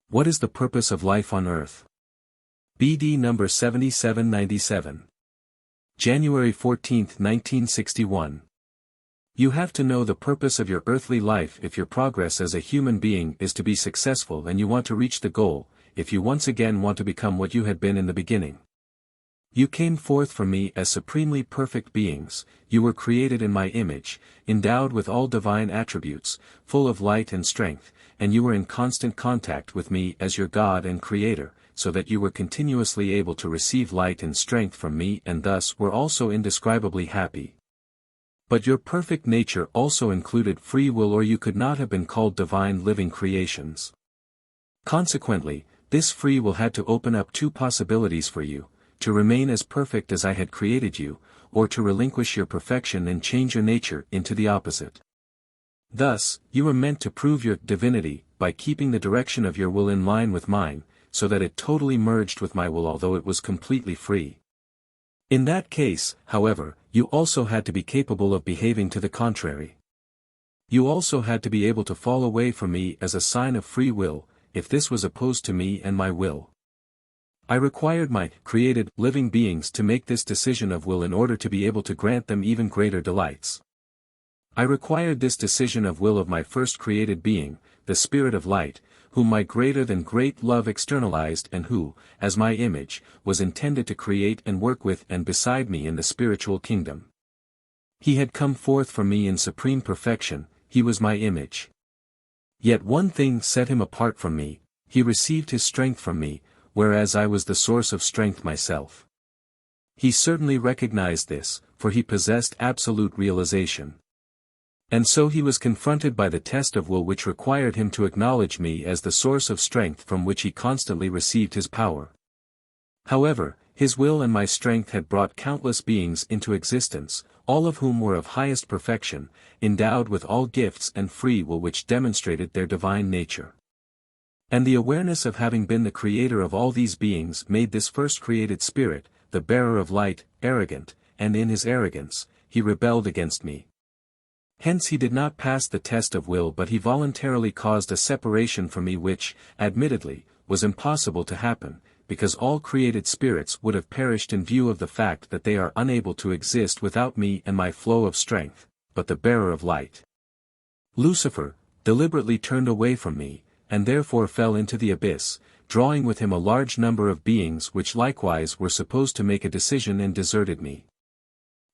What is the purpose of life on earth? BD number 7797. January 14, 1961. You have to know the purpose of your earthly life if your progress as a human being is to be successful and you want to reach the goal, if you once again want to become what you had been in the beginning. You came forth from me as supremely perfect beings, you were created in my image, endowed with all divine attributes, full of light and strength, and you were in constant contact with me as your God and Creator, so that you were continuously able to receive light and strength from me and thus were also indescribably happy. But your perfect nature also included free will, or you could not have been called divine living creations. Consequently, this free will had to open up two possibilities for you: to remain as perfect as I had created you, or to relinquish your perfection and change your nature into the opposite. Thus, you were meant to prove your divinity by keeping the direction of your will in line with mine, so that it totally merged with my will although it was completely free. In that case, however, you also had to be capable of behaving to the contrary. You also had to be able to fall away from me as a sign of free will, if this was opposed to me and my will. I required my created living beings to make this decision of will in order to be able to grant them even greater delights. I required this decision of will of my first created being, the Spirit of Light, whom my greater than great love externalized and who, as my image, was intended to create and work with and beside me in the spiritual kingdom. He had come forth from me in supreme perfection, he was my image. Yet one thing set him apart from me: he received his strength from me, whereas I was the source of strength myself. He certainly recognized this, for he possessed absolute realization. And so he was confronted by the test of will, which required him to acknowledge me as the source of strength from which he constantly received his power. However, his will and my strength had brought countless beings into existence, all of whom were of highest perfection, endowed with all gifts and free will which demonstrated their divine nature. And the awareness of having been the creator of all these beings made this first created spirit, the bearer of light, arrogant, and in his arrogance, he rebelled against me. Hence he did not pass the test of will, but he voluntarily caused a separation from me which, admittedly, was impossible to happen, because all created spirits would have perished in view of the fact that they are unable to exist without me and my flow of strength, but the bearer of light, Lucifer, deliberately turned away from me, and therefore fell into the abyss, drawing with him a large number of beings which likewise were supposed to make a decision and deserted me.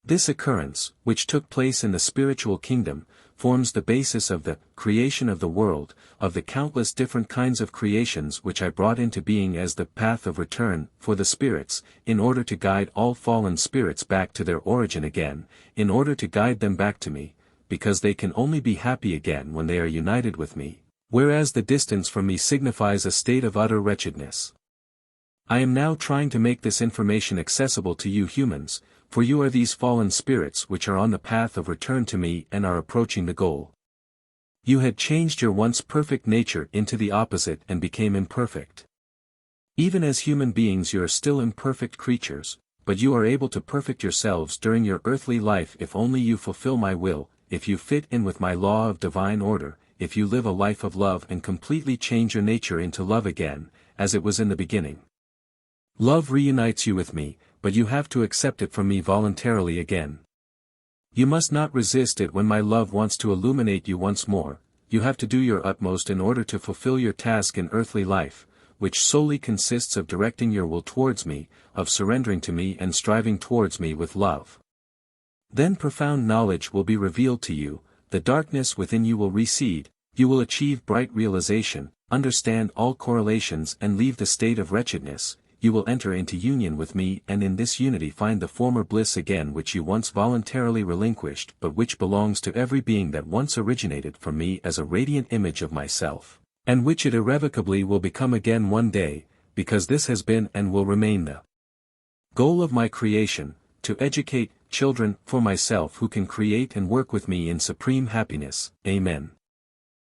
This occurrence, which took place in the spiritual kingdom, forms the basis of the creation of the world, of the countless different kinds of creations which I brought into being as the path of return for the spirits, in order to guide all fallen spirits back to their origin again, in order to guide them back to me, because they can only be happy again when they are united with me, whereas the distance from me signifies a state of utter wretchedness. I am now trying to make this information accessible to you humans, for you are these fallen spirits which are on the path of return to me and are approaching the goal. You had changed your once perfect nature into the opposite and became imperfect. Even as human beings you are still imperfect creatures, but you are able to perfect yourselves during your earthly life if only you fulfill my will, if you fit in with my law of divine order, if you live a life of love and completely change your nature into love again, as it was in the beginning. Love reunites you with me, but you have to accept it from me voluntarily again. You must not resist it when my love wants to illuminate you once more. You have to do your utmost in order to fulfill your task in earthly life, which solely consists of directing your will towards me, of surrendering to me and striving towards me with love. Then profound knowledge will be revealed to you, the darkness within you will recede, you will achieve bright realization, understand all correlations and leave the state of wretchedness. You will enter into union with me and in this unity find the former bliss again which you once voluntarily relinquished but which belongs to every being that once originated from me as a radiant image of myself, and which it irrevocably will become again one day, because this has been and will remain the goal of my creation, to educate children for myself who can create and work with me in supreme happiness. Amen.